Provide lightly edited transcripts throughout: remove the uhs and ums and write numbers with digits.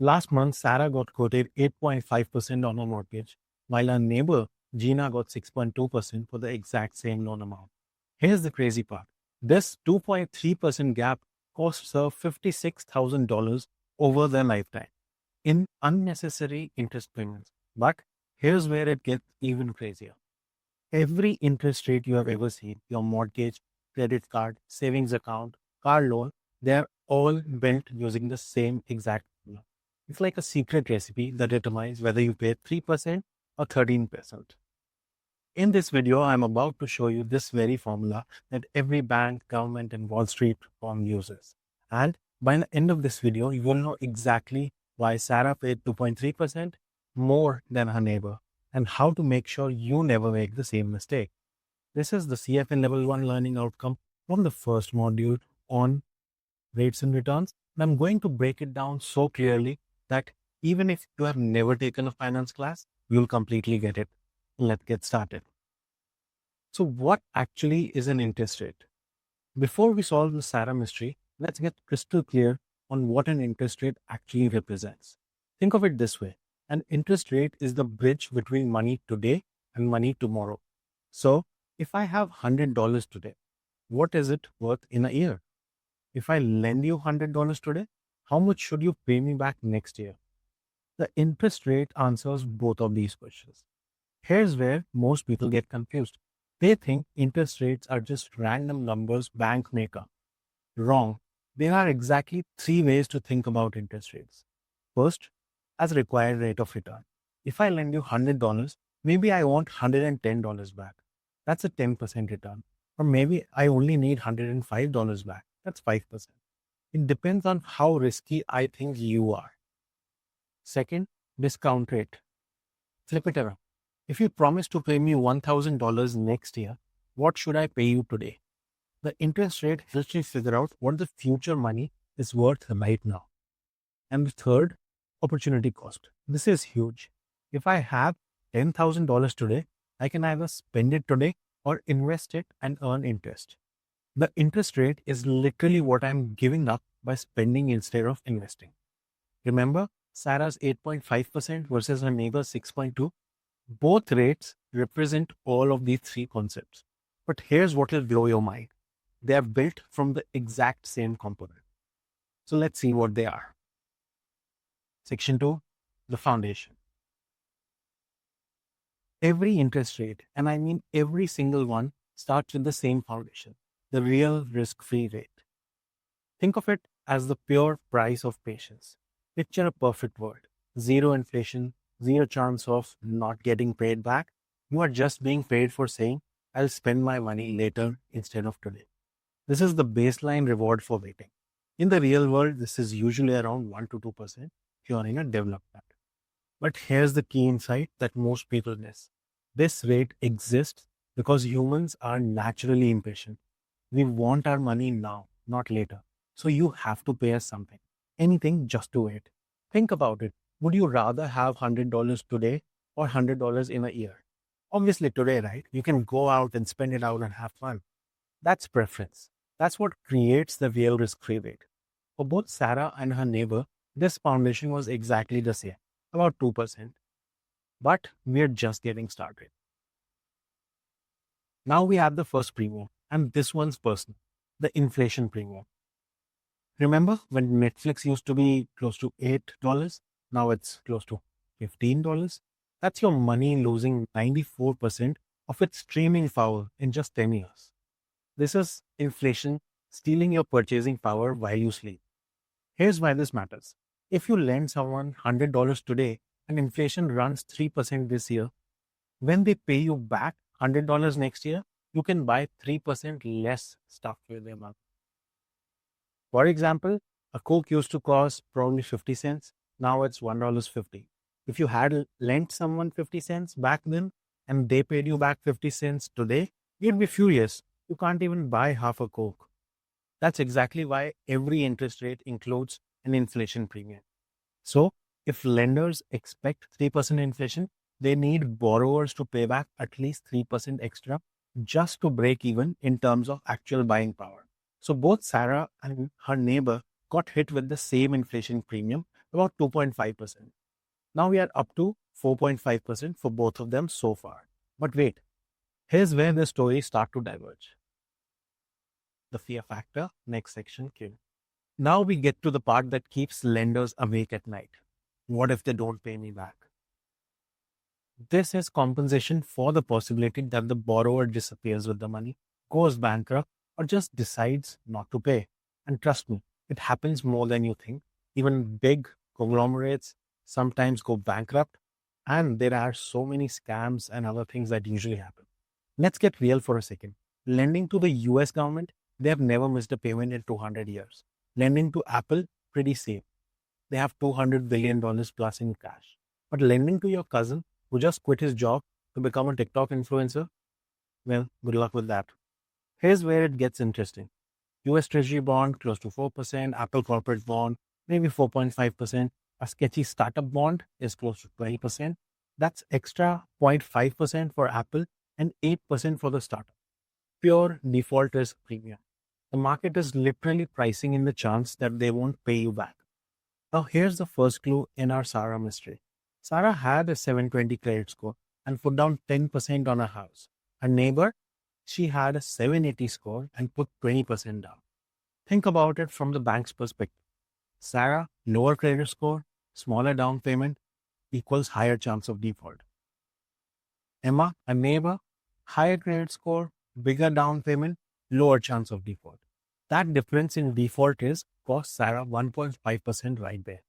Last month, Sarah got quoted 8.5% on her mortgage, while her neighbor, Gina, got 6.2% for the exact same loan amount. Here's the crazy part. This 2.3% gap costs her $56,000 over their lifetime in unnecessary interest payments. But here's where it gets even crazier. Every interest rate you have ever seen, your mortgage, credit card, savings account, car loan, they're all built using the same exact formula. It's like a secret recipe that determines whether you pay 3% or 13%. In this video, I'm about to show you this very formula that every bank, government, and Wall Street firm uses. And by the end of this video, you will know exactly why Sarah paid 2.3% more than her neighbor and how to make sure you never make the same mistake. This is the CFA Level 1 learning outcome from the first module on rates and returns. And I'm going to break it down so clearly that even if you have never taken a finance class, you'll completely get it. Let's get started. So what actually is an interest rate? Before we solve the Sarah mystery, let's get crystal clear on what an interest rate actually represents. Think of it this way. An interest rate is the bridge between money today and money tomorrow. So if I have $100 today, what is it worth in a year? If I lend you $100 today, how much should you pay me back next year? The interest rate answers both of these questions. Here's where most people get confused. They think interest rates are just random numbers banks make up. Wrong. There are exactly three ways to think about interest rates. First, as required rate of return. If I lend you $100, maybe I want $110 back. That's a 10% return. Or maybe I only need $105 back. That's 5%. It depends on how risky I think you are. Second, discount rate. Flip it around. If you promise to pay me $1,000 next year, what should I pay you today? The interest rate helps me figure out what the future money is worth right now. And the third, opportunity cost. This is huge. If I have $10,000 today, I can either spend it today or invest it and earn interest. The interest rate is literally what I'm giving up by spending instead of investing. Remember Sarah's 8.5% versus her neighbor's 6.2%? Both rates represent all of these three concepts. But here's what will blow your mind. They are built from the exact same component. So let's see what they are. Section 2, the foundation. Every interest rate, and I mean every single one, starts with the same foundation, the real risk-free rate. Think of it as the pure price of patience. Picture a perfect world. Zero inflation, zero chance of not getting paid back. You are just being paid for saying, I'll spend my money later instead of today. This is the baseline reward for waiting. In the real world, this is usually around 1 to 2% if you are in a developed country. But here's the key insight that most people miss. This rate exists because humans are naturally impatient. We want our money now, not later. So you have to pay us something. Anything just to wait. Think about it. Would you rather have $100 today or $100 in a year? Obviously today, right? You can go out and spend it out and have fun. That's preference. That's what creates the real risk-free rate. For both Sarah and her neighbor, this foundation was exactly the same, about 2%. But we're just getting started. Now we have the first premium, and this one's personal, the inflation premium. Remember when Netflix used to be close to $8? Now it's close to $15. That's your money losing 94% of its streaming power in just 10 years. This is inflation stealing your purchasing power while you sleep. Here's why this matters. If you lend someone $100 today and inflation runs 3% this year, when they pay you back $100 next year, you can buy 3% less stuff with their money. For example, a Coke used to cost probably 50 cents. Now it's $1.50. If you had lent someone 50 cents back then and they paid you back 50 cents today, you'd be furious. You can't even buy half a Coke. That's exactly why every interest rate includes an inflation premium. So if lenders expect 3% inflation, they need borrowers to pay back at least 3% extra just to break even in terms of actual buying power. So both Sarah and her neighbor got hit with the same inflation premium, about 2.5%. Now we are up to 4.5% for both of them so far. But wait, here's where the stories start to diverge. The fear factor, next section came. Now we get to the part that keeps lenders awake at night. What if they don't pay me back? This is compensation for the possibility that the borrower disappears with the money, goes bankrupt, or just decides not to pay. And trust me, it happens more than you think. Even big conglomerates sometimes go bankrupt, and there are so many scams and other things that usually happen. Let's get real for a second. Lending to the US government, they have never missed a payment in 200 years. Lending to Apple, pretty safe. They have $200 billion plus in cash. But lending to your cousin who just quit his job to become a TikTok influencer, well, good luck with that. Here's where it gets interesting. US Treasury bond close to 4%, Apple corporate bond maybe 4.5%, a sketchy startup bond is close to 20%. That's extra 0.5% for Apple and 8% for the startup. Pure default risk premium. The market is literally pricing in the chance that they won't pay you back. Now, here's the first clue in our Sarah mystery. Sarah had a 720 credit score and put down 10% on her house. Her neighbor, she had a 780 score and put 20% down. Think about it from the bank's perspective. Sarah, lower credit score, smaller down payment equals higher chance of default. Emma, a neighbor, higher credit score, bigger down payment, lower chance of default. That difference in default risk cost Sarah 1.5% right there.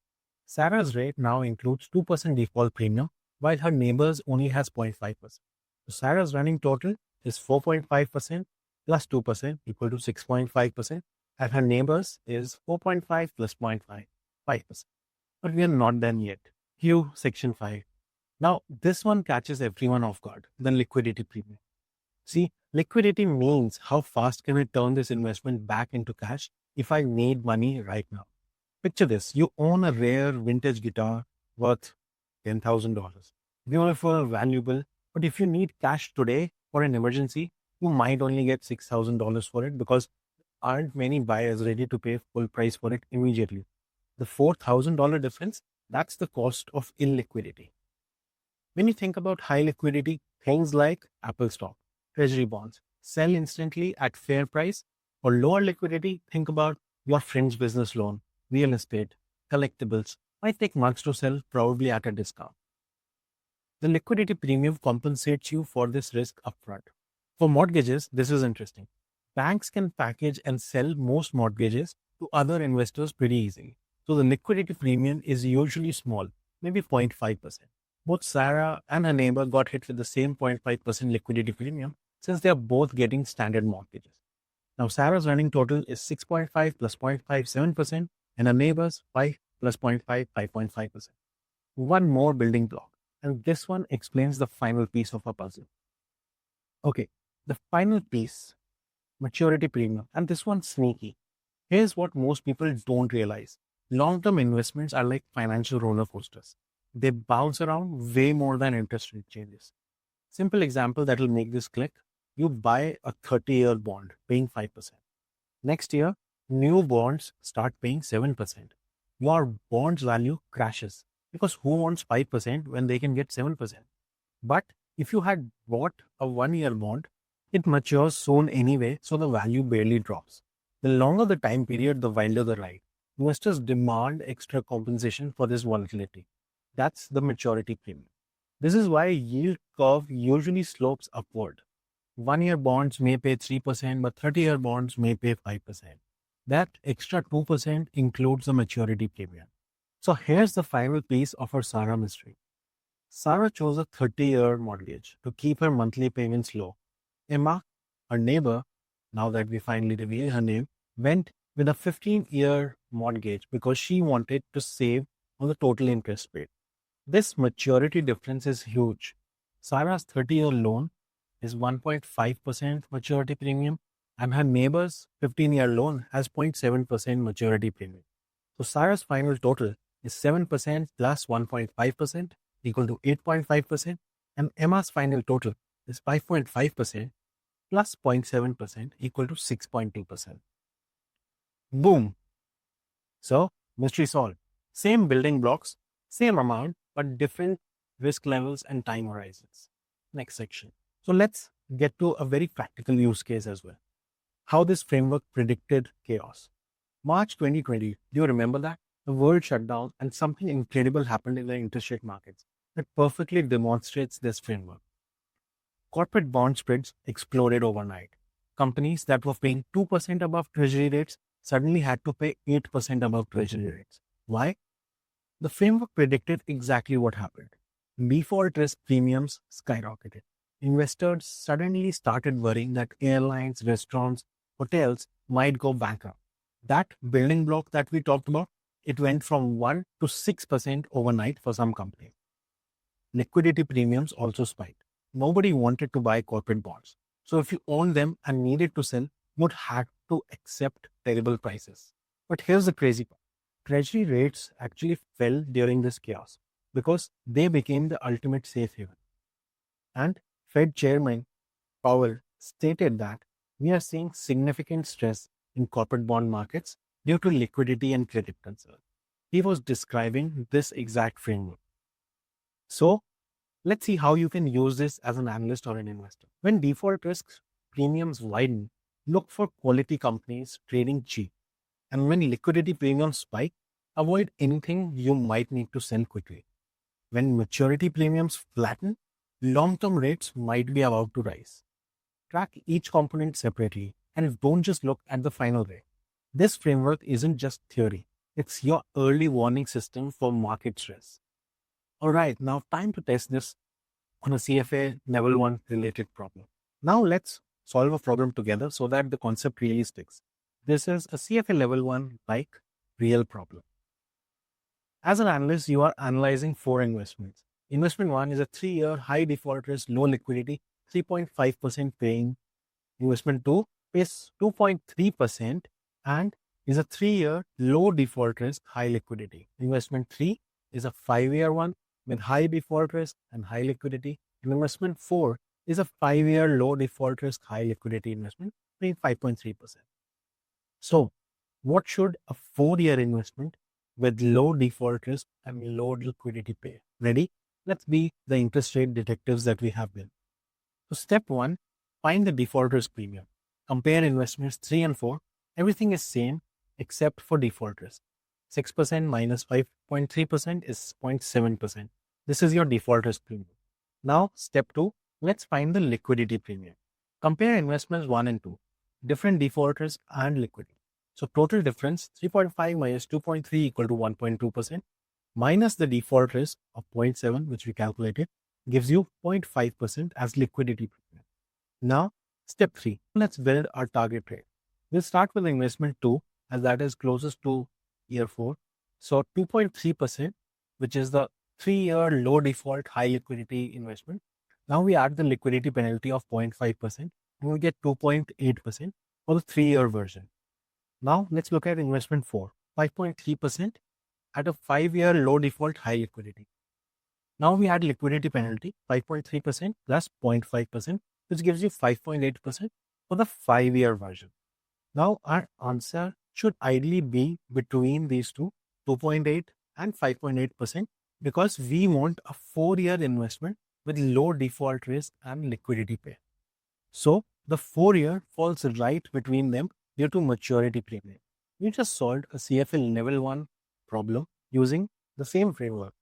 Sarah's rate now includes 2% default premium, while her neighbor's only has 0.5%. So Sarah's running total is 4.5% plus 2% equal to 6.5%, and her neighbor's is 4.5 plus 0.5, 5%. But we are not done yet. Cue section 5. Now, this one catches everyone off guard, the liquidity premium. See, liquidity means how fast can I turn this investment back into cash if I need money right now. Picture this, you own a rare vintage guitar worth $10,000. Beautiful, valuable, but if you need cash today for an emergency, you might only get $6,000 for it because there aren't many buyers ready to pay full price for it immediately. The $4,000 difference, that's the cost of illiquidity. When you think about high liquidity, things like Apple stock, treasury bonds, sell instantly at fair price, or lower liquidity, think about your friend's business loan, real estate, collectibles, might take months to sell, probably at a discount. The liquidity premium compensates you for this risk upfront. For mortgages, this is interesting. Banks can package and sell most mortgages to other investors pretty easily. So the liquidity premium is usually small, maybe 0.5%. Both Sarah and her neighbor got hit with the same 0.5% liquidity premium since they are both getting standard mortgages. Now, Sarah's running total is 6.5 plus 0.5, 7%, and her neighbor's 5 plus 0.5, 5.5%. One more building block, and this one explains the final piece of our puzzle. Okay, the final piece, maturity premium, and this one's sneaky. Here's what most people don't realize. Long-term investments are like financial roller coasters. They bounce around way more than interest rate changes. Simple example that will make this click. You buy a 30-year bond paying 5%. Next year, new bonds start paying 7%. Your bond's value crashes because who wants 5% when they can get 7%? But if you had bought a 1-year bond, it matures soon anyway, so the value barely drops. The longer the time period, the wilder the ride. Investors demand extra compensation for this volatility. That's the maturity premium. This is why yield curve usually slopes upward. 1-year bonds may pay 3%, but 30-year bonds may pay 5%. That extra 2% includes the maturity premium. So here's the final piece of our Sarah mystery. Sarah chose a 30-year mortgage to keep her monthly payments low. Emma, her neighbor, now that we finally reveal her name, went with a 15-year mortgage because she wanted to save on the total interest rate. This maturity difference is huge. Sarah's 30-year loan is 1.5% maturity premium, and her neighbor's 15-year loan has 0.7% maturity premium. So Sarah's final total is 7% plus 1.5% equal to 8.5%, and Emma's final total is 5.5% plus 0.7% equal to 6.2%. Boom! So, mystery solved. Same building blocks, same amount, but different risk levels and time horizons. Next section. So let's get to a very practical use case as well. How this framework predicted chaos. March 2020, do you remember that? The world shut down and something incredible happened in the interest rate markets that perfectly demonstrates this framework. Corporate bond spreads exploded overnight. Companies that were paying 2% above treasury rates suddenly had to pay 8% above treasury rates. Why? The framework predicted exactly what happened. Default risk premiums skyrocketed. Investors suddenly started worrying that airlines, restaurants, hotels might go bankrupt. That building block that we talked about, it went from 1 to 6% overnight for some companies. Liquidity premiums also spiked. Nobody wanted to buy corporate bonds. So if you owned them and needed to sell, you would have to accept terrible prices. But here's the crazy part. Treasury rates actually fell during this chaos because they became the ultimate safe haven. And Fed Chairman Powell stated that we are seeing significant stress in corporate bond markets due to liquidity and credit concerns. He was describing this exact framework. So let's see how you can use this as an analyst or an investor. When default risks premiums widen, look for quality companies trading cheap. And when liquidity premiums spike, avoid anything you might need to sell quickly. When maturity premiums flatten, long-term rates might be about to rise. Track each component separately and don't just look at the final rate. This framework isn't just theory. It's your early warning system for market stress. All right, now time to test this on a CFA Level 1 related problem. Now let's solve a problem together so that the concept really sticks. This is a CFA Level 1 like real problem. As an analyst, you are analyzing 4 investments. Investment 1 is a 3-year high default risk, low liquidity, 3.5% paying. Investment 2 pays 2.3% and is a 3-year low default risk, high liquidity. Investment 3 is a 5-year one with high default risk and high liquidity. Investment 4 is a 5-year low default risk, high liquidity investment, paying 5.3%. So, what should a 4-year investment with low default risk and low liquidity pay? Ready? Let's be the interest rate detectives that we have been. So, step 1, find the default risk premium. Compare investments 3 and 4. Everything is same except for default risk. 6% minus 5.3% is 0.7%. This is your default risk premium. Now, step 2, let's find the liquidity premium. Compare investments 1 and 2, different default risk and liquidity. So, total difference 3.5 minus 2.3 equal to 1.2% minus the default risk of 0.7, which we calculated, gives you 0.5% as liquidity premium. Now, step 3, let's build our target rate. We'll start with investment 2 as that is closest to year 4. So 2.3%, which is the 3-year low default high liquidity investment. Now we add the liquidity penalty of 0.5% and we get 2.8% for the 3-year version. Now let's look at investment 4, 5.3% at a 5-year low default high liquidity. Now we add liquidity penalty 5.3% plus 0.5%, which gives you 5.8% for the 5-year version. Now our answer should ideally be between these two, 2.8 and 5.8%, because we want a 4-year investment with low default risk and liquidity pay. So the 4-year falls right between them due to maturity premium. We just solved a CFA Level 1 problem using the same framework.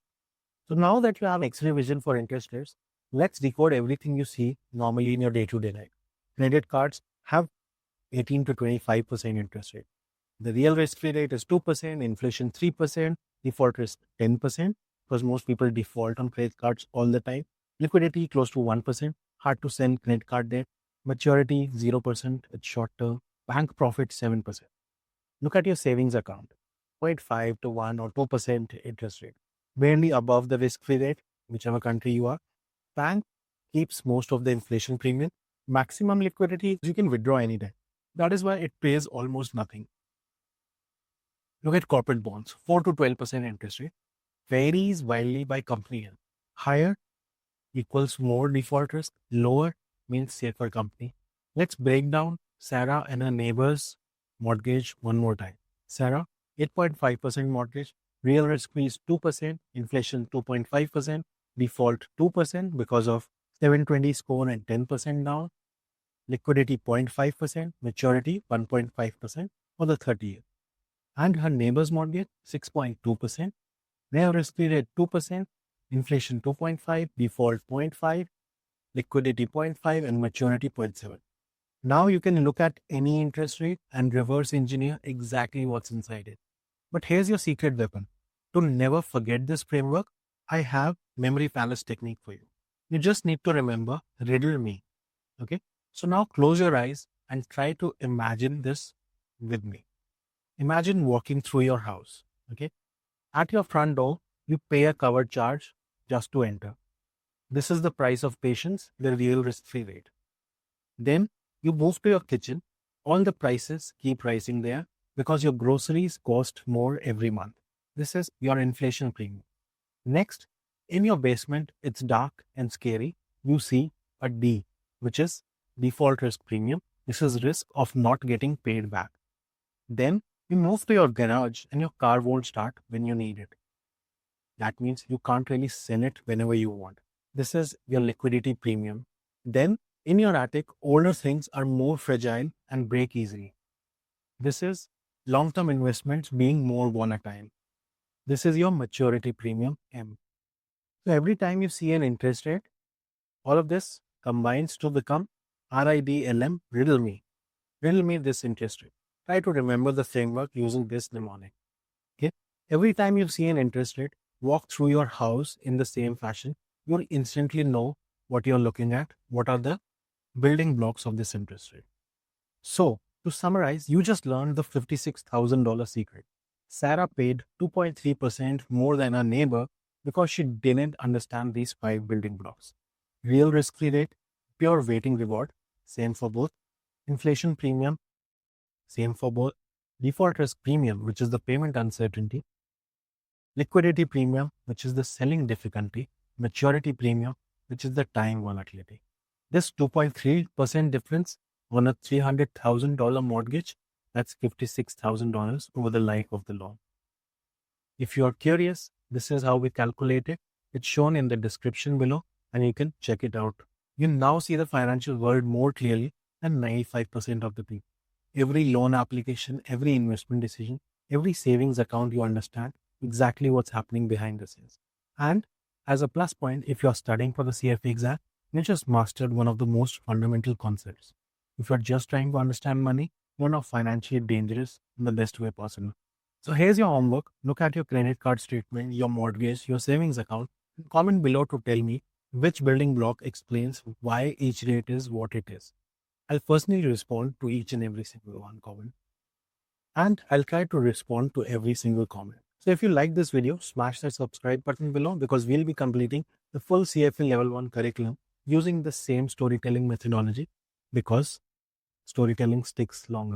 So now that you have X-ray vision for interest rates, let's decode everything you see normally in your day-to-day life. Credit cards have 18 to 25% interest rate. The real risk-free rate is 2%, inflation 3%, default risk 10%, because most people default on credit cards all the time. Liquidity close to 1%, hard to send credit card debt. Maturity 0%, it's short term. Bank profit 7%. Look at your savings account, 0.5 to 1 or 2% interest rate, barely above the risk-free rate, whichever country you are. Bank keeps most of the inflation premium. Maximum liquidity, you can withdraw anytime. That is why it pays almost nothing. Look at corporate bonds, 4 to 12% interest rate, varies wildly by company. Higher equals more default risk, lower means safer company. Let's break down Sarah and her neighbor's mortgage one more time. Sarah, 8.5% mortgage, Real risk-free is 2%, inflation 2.5%, default 2% because of 720 score and 10% down, liquidity 0.5%, maturity 1.5% for the 30 year. And her neighbor's mortgage 6.2%, their risk-free rate 2%, inflation 2.5, default 0.5, liquidity 0.5 and maturity 0.7. Now you can look at any interest rate and reverse engineer exactly what's inside it. But here's your secret weapon. To never forget this framework, I have memory palace technique for you. You just need to remember riddle me. Okay. So now close your eyes and try to imagine this with me. Imagine walking through your house. Okay. At your front door, you pay a covered charge just to enter. This is the price of patience, the real risk-free rate. Then you move to your kitchen. All the prices keep rising there because your groceries cost more every month. This is your inflation premium. Next, in your basement, it's dark and scary. You see a D, which is default risk premium. This is risk of not getting paid back. Then you move to your garage and your car won't start when you need it. That means you can't really sell it whenever you want. This is your liquidity premium. Then in your attic, older things are more fragile and break easily. This is long-term investments being more volatile. This is your maturity premium M. So every time you see an interest rate, all of this combines to become RIDLM, riddle me. Riddle me this interest rate. Try to remember the framework using this mnemonic. Okay. Every time you see an interest rate, walk through your house in the same fashion. You'll instantly know what you're looking at. What are the building blocks of this interest rate? So to summarize, you just learned the $56,000 secret. Sarah paid 2.3% more than her neighbor because she didn't understand these 5 building blocks. Real risk-free rate, pure waiting reward, same for both. Inflation premium, same for both. Default risk premium, which is the payment uncertainty. Liquidity premium, which is the selling difficulty. Maturity premium, which is the time volatility. This 2.3% difference on a $300,000 mortgage, that's $56,000 over the life of the loan. If you are curious, this is how we calculate it. It's shown in the description below and you can check it out. You now see the financial world more clearly than 95% of the people. Every loan application, every investment decision, every savings account, you understand exactly what's happening behind the scenes. And as a plus point, if you are studying for the CFA exam, you just mastered one of the most fundamental concepts. If you're just trying to understand money, you're not financially dangerous in the best way possible. So here's your homework. Look at your credit card statement, your mortgage, your savings account. Comment below to tell me which building block explains why each rate is what it is. I'll personally respond to each and every single one comment. And I'll try to respond to every single comment. So if you like this video, smash that subscribe button below because we'll be completing the full CFA Level 1 curriculum using the same storytelling methodology because storytelling sticks longer.